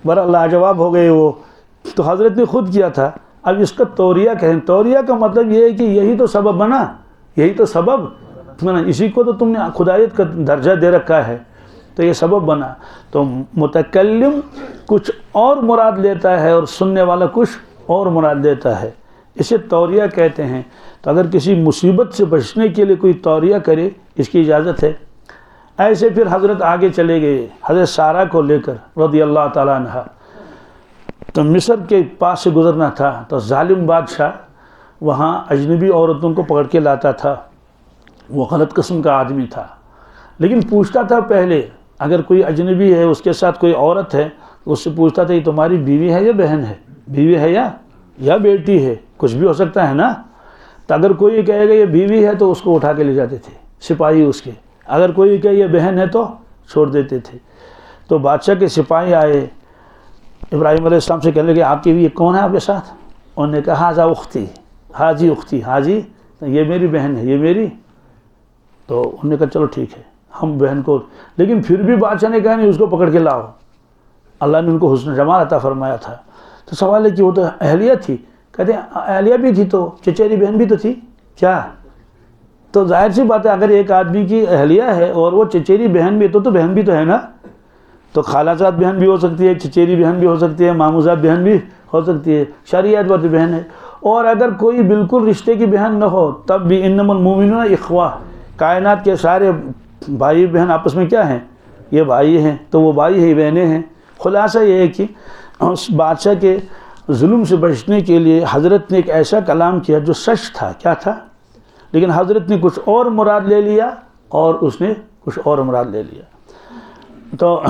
بڑا لاجواب ہو گئے وہ، تو حضرت نے خود کیا تھا۔ اب اس کا توریہ کہیں، توریہ کا مطلب یہ ہے کہ یہی تو سبب بنا، یہی تو سبب بنا، اسی کو تو تم نے خدایت کا درجہ دے رکھا ہے، تو یہ سبب بنا۔ تو متکلم کچھ اور مراد لیتا ہے اور سننے والا کچھ اور مراد لیتا ہے، اسے توریہ کہتے ہیں۔ تو اگر کسی مصیبت سے بچنے کے لیے کوئی توریہ کرے اس کی اجازت ہے۔ ایسے پھر حضرت آگے چلے گئے، حضرت سارہ کو لے کر رضی اللہ تعالیٰ عنہ، تو مصر کے پاس سے گزرنا تھا، تو ظالم بادشاہ وہاں اجنبی عورتوں کو پکڑ کے لاتا تھا، وہ غلط قسم کا آدمی تھا، لیکن پوچھتا تھا پہلے، اگر کوئی اجنبی ہے اس کے ساتھ کوئی عورت ہے تو اس سے پوچھتا تھا یہ تمہاری بیوی ہے یا بہن ہے، بیوی ہے یا بیٹی ہے، کچھ بھی ہو سکتا ہے نا۔ تو اگر کوئی کہے گا یہ بیوی ہے تو اس کو اٹھا کے لے جاتے تھے سپاہی اس کے، اگر کوئی کہے یہ بہن ہے تو چھوڑ دیتے تھے۔ تو بادشاہ کے سپاہی آئے ابراہیم علیہ السلام سے کہنے لگے آپ کی بھی کون ہے آپ کے ساتھ؟ انہوں نے کہا حاضہ اختی، حاجی اختی، حاجی یہ میری بہن ہے، یہ میری۔ تو انہوں نے کہا چلو ٹھیک ہے ہم بہن کو، لیکن پھر بھی بادشاہ نے کہا نہیں اس کو پکڑ کے لاؤ، اللہ نے ان کو حسن جمال عطا فرمایا تھا۔ تو سوال ہے کہ وہ تو اہلیہ تھی، کہتے ہیں اہلیہ بھی تھی تو چچیری بہن بھی تو تھی کیا؟ تو ظاہر سی بات ہے اگر ایک آدمی کی اہلیہ ہے اور وہ چچیری بہن بھی تو بہن بھی تو ہے نا، تو خالہ زاد بہن بھی ہو سکتی ہے، چچیری بہن بھی ہو سکتی ہے، ماموں زاد بہن بھی ہو سکتی ہے، شرعی اعتبار سے بہن ہے۔ اور اگر کوئی بالکل رشتے کی بہن نہ ہو تب بھی انما المؤمنون اخوہ، کائنات کے سارے بھائی بہن آپس میں کیا ہیں؟ یہ بھائی ہیں، تو وہ بھائی ہی بہنیں ہیں۔ خلاصہ یہ ہے کہ اس بادشاہ کے ظلم سے بچنے کے لیے حضرت نے ایک ایسا کلام کیا جو سچ تھا، کیا تھا؟ لیکن حضرت نے کچھ اور مراد لے لیا اور اس نے کچھ اور مراد لے لیا، تو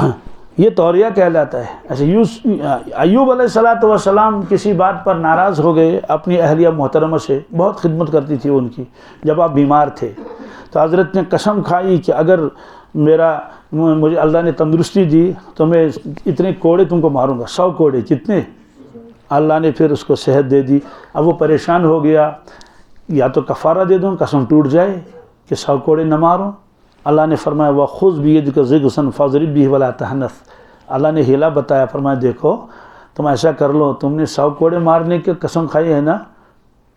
یہ توریہ کہلاتا ہے۔ ایسے ایوب علیہ السلام کسی بات پر ناراض ہو گئے اپنی اہلیہ محترمہ سے، بہت خدمت کرتی تھی ان کی، جب آپ بیمار تھے تو حضرت نے قسم کھائی کہ اگر مجھے اللہ نے تندرستی دی تو میں اتنے کوڑے تم کو ماروں گا، 100 کوڑے۔ کتنے؟ اللہ نے پھر اس کو صحت دے دی۔ اب وہ پریشان ہو گیا، یا تو کفارہ دے دوں قسم ٹوٹ جائے کہ 100 کوڑے نہ ماروں۔ اللہ نے فرمایا وَخُذْ بِيَدِكَ ضِغْثًا فَاضْرِبْ بِهِ وَلَا تَحْنَثْ، اللہ نے ہیلا بتایا، فرمایا دیکھو تم ایسا کر لو، تم نے 100 کوڑے مارنے کی قسم کھائی ہے نا،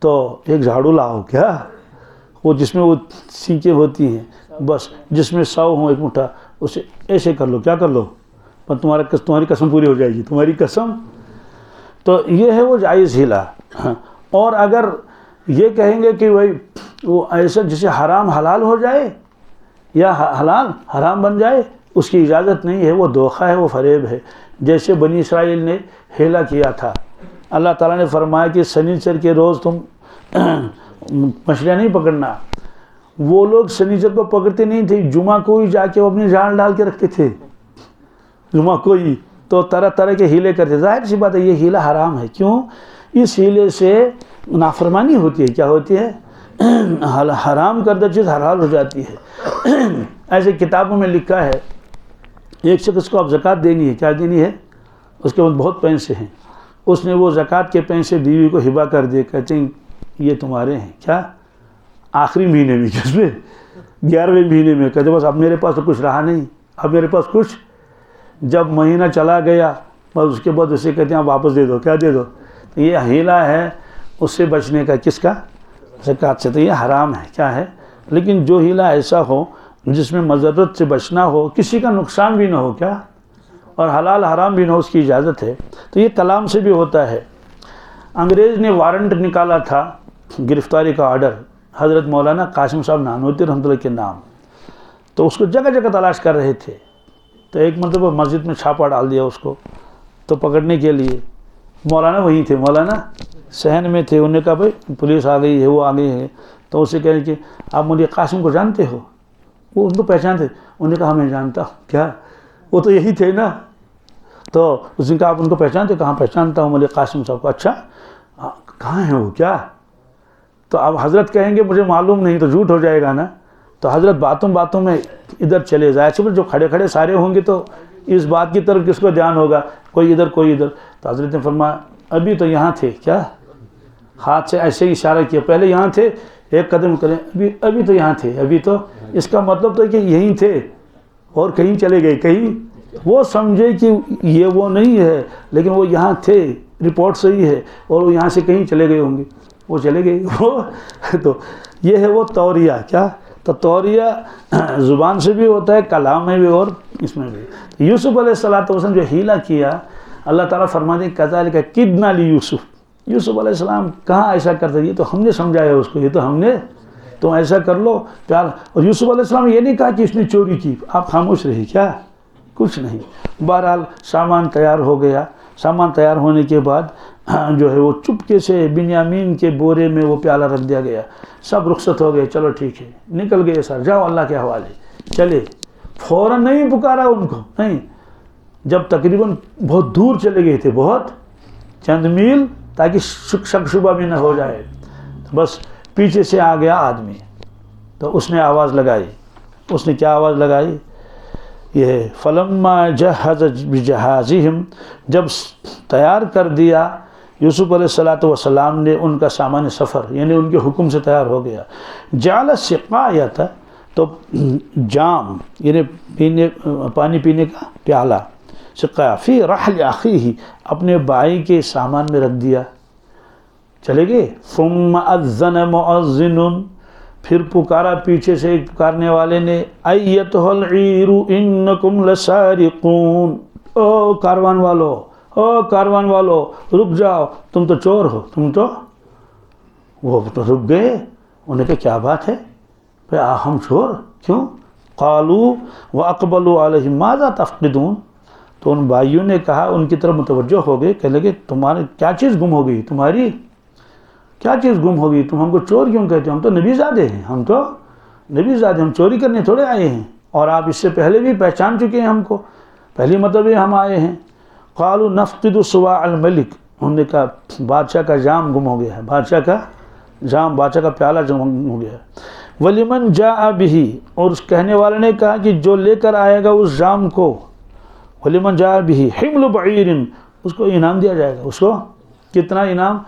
تو ایک جھاڑو لاؤ، کیا وہ جس میں وہ سینکیں ہوتی ہیں، بس جس میں 100 ہوں ایک مٹھا، اسے ایسے کر لو، کیا کر لو، پر تمہاری قسم پوری ہو جائے گی، تمہاری قسم. تو یہ ہے وہ جائز ہیلا. اور اگر یہ کہیں گے کہ بھائی وہ ایسا جسے حرام حلال ہو جائے یا حلال حرام بن جائے، اس کی اجازت نہیں ہے، وہ دھوکہ ہے، وہ فریب ہے. جیسے بنی اسرائیل نے ہیلا کیا تھا. اللہ تعالیٰ نے فرمایا کہ سنیچر کے روز تم مچھلیاں نہیں پکڑنا. وہ لوگ سنیچر کو پکڑتے نہیں تھے، جمعہ کو ہی جا کے وہ اپنی جال ڈال کے رکھتے تھے، جمعہ کو ہی. تو طرح طرح کے ہیلے کرتے. ظاہر سی بات ہے یہ ہیلا حرام ہے. کیوں؟ اس ہیلے سے نافرمانی ہوتی ہے. کیا ہوتی ہے؟ حرام کردہ چیز حلال ہو جاتی ہے. ایسے کتابوں میں لکھا ہے ایک شخص کو اب زکوٰۃ دینی ہے. کیا دینی ہے؟ اس کے بعد بہت پیسے ہیں. اس نے وہ زکوٰۃ کے پیسے بیوی کو ہبہ کر دیے. کہتے ہیں یہ تمہارے ہیں. کیا؟ آخری مہینے میں، جس میں 11ویں مہینے میں. کہتے بس اب میرے پاس تو کچھ رہا نہیں، اب میرے پاس کچھ. جب مہینہ چلا گیا بس اس کے بعد اسے کہتے ہیں آپ واپس دے دو. کیا دے دو؟ یہ ہیلا ہے اس سے بچنے کا. کس کا؟ زکوٰۃ سے. تو یہ حرام ہے. کیا ہے؟ لیکن جو ہیلا ایسا ہو جس میں مضرت سے بچنا ہو، کسی کا نقصان بھی نہ ہو، کیا، اور حلال حرام بھی نہ ہو، اس کی اجازت ہے. تو یہ کلام سے بھی ہوتا ہے. انگریز نے وارنٹ نکالا تھا، گرفتاری کا آرڈر، حضرت مولانا قاسم صاحب نانوتوی رحمۃ اللہ کے نام. تو اس کو جگہ جگہ تلاش کر رہے تھے. تو ایک مرتبہ مسجد میں چھاپا ڈال دیا اس کو تو پکڑنے کے لیے. مولانا وہیں تھے، مولانا صحن میں تھے. انہوں نے کہا بھائی پولیس آ گئی ہے، وہ آ گئی ہے. تو اسے کہیں کہ آپ مولوی قاسم کو جانتے ہو؟ وہ ان کو پہچانتے. انہوں نے کہا میں جانتا ہوں. کیا؟ وہ تو یہی تھے نا. تو اس نے کہا آپ ان کو پہچانتے؟ کہاں پہچانتا ہوں مولوی قاسم صاحب کو. اچھا کہاں ہیں وہ؟ کیا؟ تو اب حضرت کہیں گے مجھے معلوم نہیں تو جھوٹ ہو جائے گا نا. تو حضرت باتوں میں ادھر چلے جائے. جو کھڑے کھڑے سارے ہوں گے تو اس بات کی طرف کس کو دھیان ہوگا؟ کوئی ادھر کوئی ادھر. تو حضرت نے فرمایا ابھی تو یہاں تھے. کیا؟ ہاتھ سے ایسے اشارہ کیا. پہلے یہاں تھے، ایک قدم کریں، ابھی تو یہاں تھے. ابھی تو اس کا مطلب تو کہ یہیں تھے اور کہیں چلے گئے. کہیں وہ سمجھے کہ یہ وہ نہیں ہے، لیکن وہ یہاں تھے، رپورٹ صحیح ہے، اور وہ یہاں سے کہیں چلے گئے ہوں گے. وہ چلے گئے. وہ تو یہ ہے وہ توریہ. کیا؟ تو توریہ زبان سے بھی ہوتا ہے، کلام میں بھی اور اس میں بھی. یوسف علیہ السلام جو ہیلا کیا، اللہ تعالیٰ فرماتے ہیں کذالک کدنا لیوسف. یوسف علیہ السلام کہاں ایسا کرتے؟ یہ تو ہم نے سمجھایا اس کو، یہ تو ہم نے، تم ایسا کر لو پیار. اور یوسف علیہ السلام یہ نہیں کہا کہ اس نے چوری کی. آپ خاموش رہی. کیا؟ کچھ نہیں. بہرحال سامان تیار ہو گیا. سامان تیار ہونے کے بعد جو ہے وہ چپکے سے بنیامین کے بورے میں وہ پیالہ رکھ دیا گیا. سب رخصت ہو گئے. چلو ٹھیک ہے، نکل گئے سر، جاؤ اللہ کے حوالے. چلے. فوراً نہیں پکارا ان کو، نہیں. جب تقریباً بہت دور چلے گئے تھے، بہت چند میل، تاکہ شک شبہ بھی نہ ہو جائے. بس پیچھے سے آ گیا آدمی. تو اس نے آواز لگائی. اس نے کیا آواز لگائی؟ یہ ہے فلما جہز بجہازہم. جب تیار کر دیا یوسف علیہ السلام نے ان کا سامان سفر، یعنی ان کے حکم سے تیار ہو گیا. جعل السقایۃ، تو جام یعنی پانی پینے کا پیالہ، سقایا، فی رحل اخیہ، اپنے بھائی کے سامان میں رکھ دیا. چلے گئے. ثم اذن مؤذن، پھر پکارا پیچھے سے ایک پکارنے والے نے، ایتھا العیر انکم لسارقون. او کاروان والو، او کاروان والو، رک جاؤ، تم تو چور ہو، تم تو. وہ تو رک گئے. انہوں نے کہا کیا بات ہے؟ ہم چور؟ کیوں؟ قالوا واقبلوا علیہم ماذا تفقدون. تو ان بھائیوں نے کہا، ان کی طرف متوجہ ہو گئے، کہنے لگے تمہارے کیا چیز گم ہو گئی؟ تمہاری کیا چیز گم ہو گئی؟ تم ہم کو چور کیوں کہتے ہو؟ ہم تو نبی زادے ہیں، ہم تو نبی زادے، ہم چوری کرنے تھوڑے آئے ہیں. اور آپ اس سے پہلے بھی پہچان چکے ہیں ہم کو، پہلی مطلب یہ ہم آئے ہیں. قالوا نفقد صواع الملک. انہوں نے کہا بادشاہ کا جام گم ہو گیا ہے، بادشاہ کا جام، بادشاہ کا پیالہ گم ہو گیا ہے. ولمن جاء به، اور اس کہنے والے نے کہا کہ جو لے کر آئے گا اس جام کو، ولمن جاء به حمل بعیر، اس کو انعام دیا جائے گا. اس کو کتنا انعام؟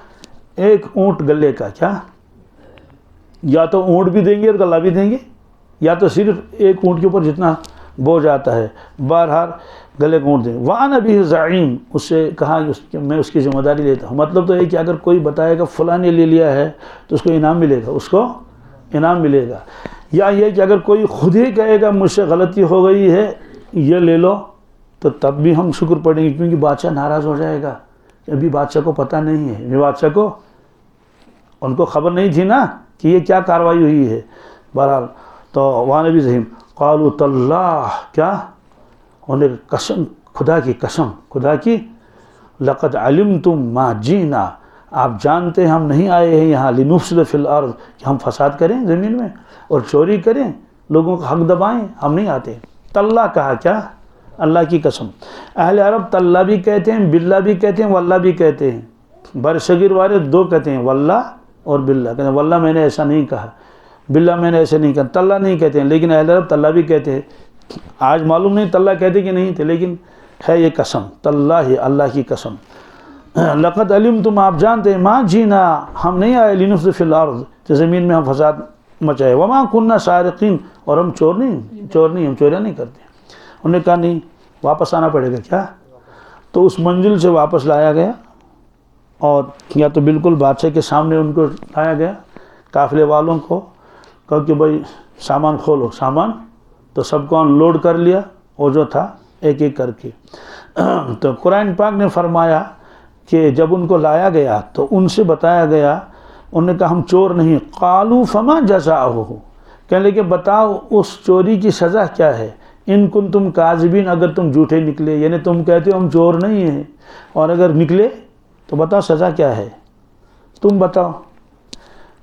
ایک اونٹ گلے کا. کیا؟ یا تو اونٹ بھی دیں گے اور گلہ بھی دیں گے، یا تو صرف ایک اونٹ کے اوپر جتنا بوجھ آتا ہے. بہرحال گلے کو اونٹ دیں. وَأَنَا بِهِ زَعِيمٌ، اس سے کہا میں اس کی ذمہ داری لیتا ہوں. مطلب تو یہ کہ اگر کوئی بتائے گا فلاں نے لے لیا ہے تو اس کو انعام ملے گا، اس کو انعام ملے گا. یا یہ کہ اگر کوئی خود ہی کہے گا مجھ سے غلطی ہو گئی ہے، یہ لے لو، تو تب بھی ہم شکر پڑھیں گے، کیونکہ بادشاہ ناراض ہو جائے گا. ابھی بادشاہ کو پتہ نہیں ہے، یہ بادشاہ کو ان کو خبر نہیں تھی نا کہ یہ کیا کاروائی ہوئی ہے. بہرحال تو وہاں نبی ذہیم قالوا تاللہ، کیا انہیں قسم، خدا کی قسم، خدا کی، لقد علمتم ما جینا، آپ جانتے ہیں ہم نہیں آئے ہیں یہاں لنفسد فی الارض، کہ ہم فساد کریں زمین میں اور چوری کریں، لوگوں کا حق دبائیں، ہم نہیں آتے. تاللہ کہا، کیا؟ اللہ کی قسم. اہل عرب تاللہ بھی کہتے ہیں، باللہ بھی کہتے ہیں، واللہ بھی کہتے ہیں. برصغیر والے دو کہتے ہیں، واللہ اور باللہ. کہتے ہیں واللہ میں نے ایسا نہیں کہا، باللہ میں نے ایسے نہیں کہا. تاللہ نہیں کہتے ہیں، لیکن اہل عرب تاللہ بھی کہتے ہیں. آج معلوم نہیں تاللہ کہتے کہ نہیں تھے، لیکن ہے یہ قسم، تاللہ اللہ کی قسم. لقد علمتم، آپ جانتے ہیں، ما جینا، ہم نہیں آئے لنفسد فی الارض، کہ زمین میں ہم فساد مچائے، وما کننا سارقین، اور ہم چور نہیں، ہم چوریاں نہیں کرتے. انہوں نے کہا نہیں، واپس آنا پڑے گا. کیا؟ تو اس منزل سے واپس لایا گیا، اور یا تو بالکل بادشاہ کے سامنے ان کو لایا گیا، قافلے والوں کو کہا کہ بھائی سامان کھولو. سامان تو سب کو ان لوڈ کر لیا، اور جو تھا ایک ایک کر کے. تو قرآن پاک نے فرمایا کہ جب ان کو لایا گیا تو ان سے بتایا گیا، انہوں نے کہا ہم چور نہیں. قالوا فما جزاؤہ، کہنے لگے بتاؤ اس چوری کی سزا کیا ہے. ان کنتم کاذبین، اگر تم جھوٹے نکلے، یعنی تم کہتے ہو ہم چور نہیں ہیں، اور اگر نکلے تو بتاؤ سزا کیا ہے، تم بتاؤ.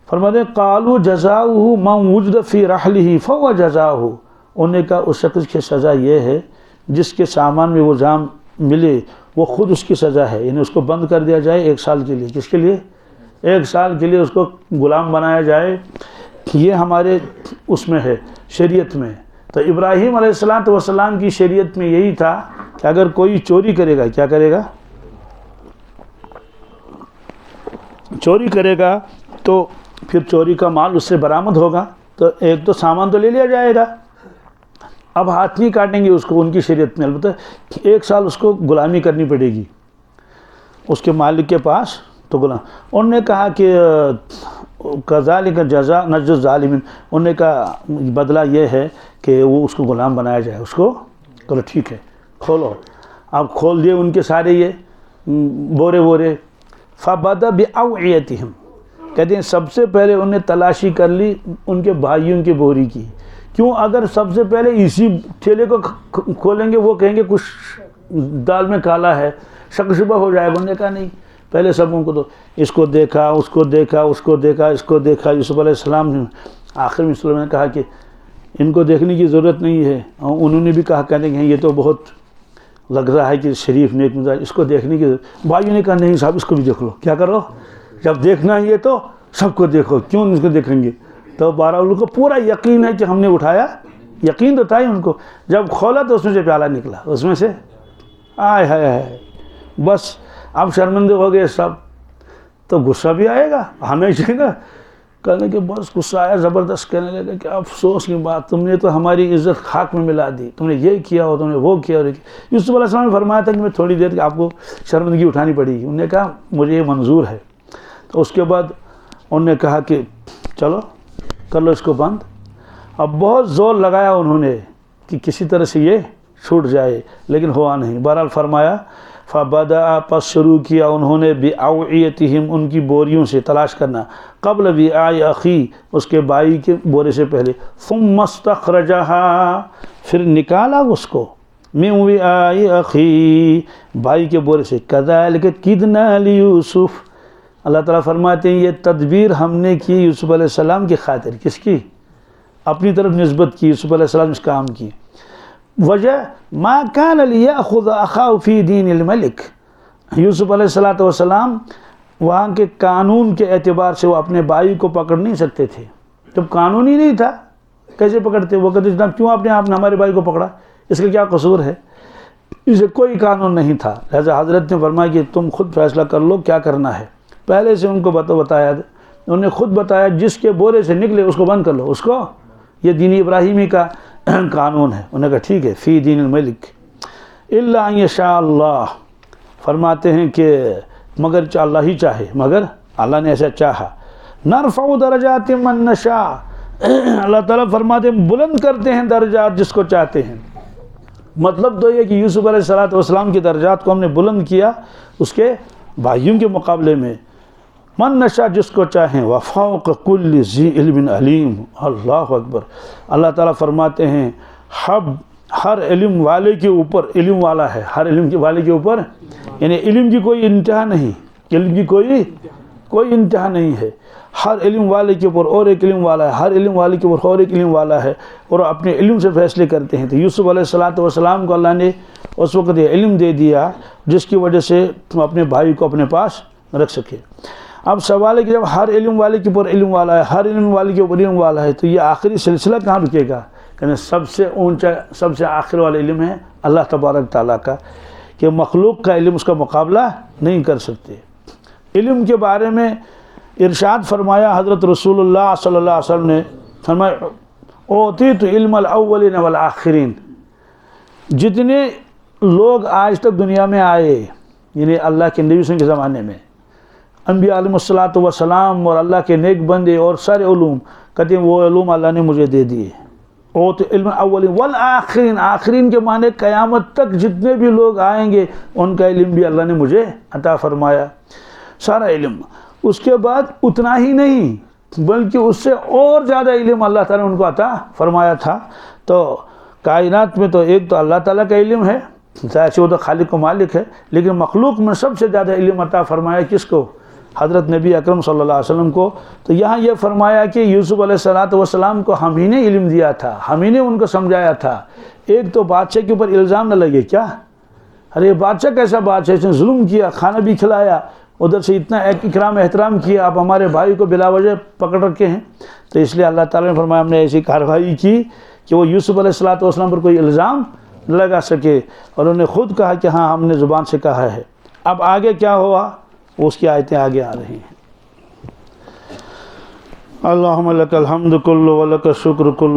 فرماتے ہیں قالوا جزاؤہ من وجد فی رحلہ فہو جزاؤہ، انہوں نے کہا اس شخص کی سزا یہ ہے جس کے سامان میں وہ جام ملے، وہ خود اس کی سزا ہے. یعنی اس کو بند کر دیا جائے 1 سال کے لیے. کس کے لیے؟ 1 سال کے لیے اس کو غلام بنایا جائے. یہ ہمارے اس میں ہے، شریعت میں. تو ابراہیم علیہ السلام کی شریعت میں یہی تھا کہ اگر کوئی چوری کرے گا، کیا کرے گا؟ چوری کرے گا تو پھر چوری کا مال اس سے برآمد ہوگا، تو ایک تو سامان تو لے لیا جائے گا. اب ہاتھ نہیں کاٹیں گے اس کو ان کی شریعت میں، البتہ 1 سال اس کو غلامی کرنی پڑے گی اس کے مالک کے پاس. تو غلام، انہوں نے کہا کہ کذالک جزاء نجزی الظالمین، انہوں نے کہا بدلہ یہ ہے کہ وہ اس کو غلام بنایا جائے. اس کو چلو ٹھیک ہے، کھولو. اب کھول دیے ان کے سارے یہ بورے. فبدأ بأوعیتہم، کہتے ہیں سب سے پہلے انہوں نے تلاشی کر لی ان کے بھائیوں کی بوری کی. کیوں؟ اگر سب سے پہلے اسی ٹھیلے کو کھولیں گے، وہ کہیں گے کچھ دال میں کالا ہے، شک شبہ ہو جائے گا. انہوں نے کہا نہیں، پہلے سب ان کو تو اس کو دیکھا، اس کو دیکھا، اس کو دیکھا، اس کو دیکھا. یوسف علیہ السلام نے آخر میں نے کہا کہ ان کو دیکھنے کی ضرورت نہیں ہے. انہوں نے بھی کہا، کہتے ہیں یہ تو بہت لگ رہا ہے کہ شریف نیک مزاج، اس کو دیکھنے کی ضرورت. بھائیوں نے کہا نہیں صاحب، اس کو بھی دیکھ لو. کیا کرو؟ جب دیکھنا ہی ہے تو سب کو دیکھو، کیوں اس کو دیکھیں گے؟ تو 12 ان کو پورا یقین ہے کہ ہم نے اٹھایا، یقین تو تھا ہی ان کو. جب کھولا تو اس میں سے پیالہ نکلا، اس میں سے آئے ہائے، بس اب شرمندے ہو گئے سب. تو غصہ بھی آئے گا ہمیشہ نا، کہنے کہ بس غصہ آیا زبردست. کہنے لگا کہ افسوس کی بات، تم نے تو ہماری عزت خاک میں ملا دی، تم نے یہ کیا اور تم نے وہ کیا. یوسف علیہ السلام نے فرمایا تھا کہ میں تھوڑی دیر آپ کو شرمندگی اٹھانی پڑے گی. انہوں نے کہا مجھے یہ منظور ہے. تو اس کے بعد انہوں نے کہا کہ چلو کر لو اس کو بند. اب بہت زور لگایا انہوں نے کہ کسی طرح سے یہ چھوٹ جائے، لیکن ہوا نہیں. بہرحال فرمایا فبدأ، پس شروع کیا انہوں نے بأوعیتہم، ان کی بوریوں سے تلاش کرنا، قبل وعاء اخی، اس کے بھائی کے بورے سے پہلے. ثم استخرجہا، پھر نکالا اس کو، من وعاء اخی، بھائی کے بورے سے. کذالک کدنا لیوسف، اللہ تعالیٰ فرماتے ہیں یہ تدبیر ہم نے کی یوسف علیہ السلام کی خاطر. کس کی؟ اپنی طرف نسبت کی. یوسف علیہ السلام اس کام کی. وجہ ما کان لیأخذ اخاہ فی دین الملک، یوسف علیہ السلام وہاں کے قانون کے اعتبار سے وہ اپنے بھائی کو پکڑ نہیں سکتے تھے. جب قانون ہی نہیں تھا کیسے پکڑتے؟ وہ کہتے جناب کیوں آپ نے ہمارے بھائی کو پکڑا، اس کا کیا قصور ہے؟ اسے کوئی قانون نہیں تھا. لہذا حضرت نے فرمایا کہ تم خود فیصلہ کر لو کیا کرنا ہے. پہلے سے ان کو بتایا، انہوں نے خود بتایا جس کے بورے سے نکلے اس کو بند کر لو. اس کو یہ دین ابراہیمی کا قانون ہے. انہوں نے کہا ٹھیک ہے، فی دین الملک الا ان یشاء اللہ، فرماتے ہیں کہ مگر اللہ ہی چاہے، مگر اللہ نے ایسا چاہا. نرفع درجات من نشاء، اللہ تعالیٰ فرماتے ہیں بلند کرتے ہیں درجات جس کو چاہتے ہیں. مطلب تو یہ کہ یوسف علیہ السلام کی درجات کو ہم نے بلند کیا اس کے بھائیوں کے مقابلے میں. من نشا جس کو چاہیں وفوق کل ذی علم علیم. اللہ اکبر. اللہ تعالیٰ فرماتے ہیں ہر علم والے کے اوپر علم والا ہے. ہر علم والے کے اوپر یعنی علم کی کوئی انتہا نہیں. علم کی کوئی انتہا نہیں ہے. ہر علم والے کے اوپر اور ایک علم والا ہے. ہر علم والے کے اوپر اور ایک علم والا ہے اور اپنے علم سے فیصلے کرتے ہیں. تو یوسف علیہ السلام کو اللہ نے اس وقت یہ علم دے دیا جس کی وجہ سے تم اپنے بھائی کو اپنے پاس رکھ سکے. اب سوال ہے کہ جب ہر علم والے کے اوپر علم والا ہے, ہر علم والے کے اوپر علم والا ہے, تو یہ آخری سلسلہ کہاں رکے گا؟ کہ سب سے اونچا سب سے آخر والا علم ہے اللہ تبارک تعالیٰ کا, کہ مخلوق کا علم اس کا مقابلہ نہیں کر سکتے. علم کے بارے میں ارشاد فرمایا حضرت رسول اللہ صلی اللہ علیہ وسلم نے فرمایا اوتیت علم الاولین والآخرین. جتنے لوگ آج تک دنیا میں آئے یعنی اللہ کے نبی کے زمانے میں, انبیاء علیہ الصلوۃ والسلام اور اللہ کے نیک بندے اور سارے علوم, کہتے ہیں وہ علوم اللہ نے مجھے دے دیے. اوت علم الاولین والآخرین, آخرین کے معنی قیامت تک جتنے بھی لوگ آئیں گے ان کا علم بھی اللہ نے مجھے عطا فرمایا, سارا علم. اس کے بعد اتنا ہی نہیں بلکہ اس سے اور زیادہ علم اللہ تعالیٰ نے ان کو عطا فرمایا تھا. تو کائنات میں تو ایک تو اللہ تعالیٰ کا علم ہے, ظاہر سے وہ تو خالق و مالک ہے, لیکن مخلوق میں سب سے زیادہ علم عطا فرمایا کس کو؟ حضرت نبی اکرم صلی اللہ علیہ وسلم کو. تو یہاں یہ فرمایا کہ یوسف علیہ السلام کو ہم ہی نے علم دیا تھا, ہم ہی نے ان کو سمجھایا تھا. ایک تو بادشاہ کے اوپر الزام نہ لگے کیا, ارے بادشاہ کیسا بادشاہ, اس نے ظلم کیا, کھانا بھی کھلایا, ادھر سے اتنا اکرام احترام کیا, آپ ہمارے بھائی کو بلا وجہ پکڑ رکھے ہیں. تو اس لیے اللہ تعالیٰ نے فرمایا ہم نے ایسی کارروائی کی کہ وہ یوسف علیہ السلام پر کوئی الزام نہ لگا سکے, اور انہوں نے خود کہا کہ ہاں ہم نے زبان سے کہا ہے. اب آگے کیا ہوا اس کی آیتیں آگے آ رہی ہیں. اللہم لک الحمد کلہ ولک الشکر کلہ.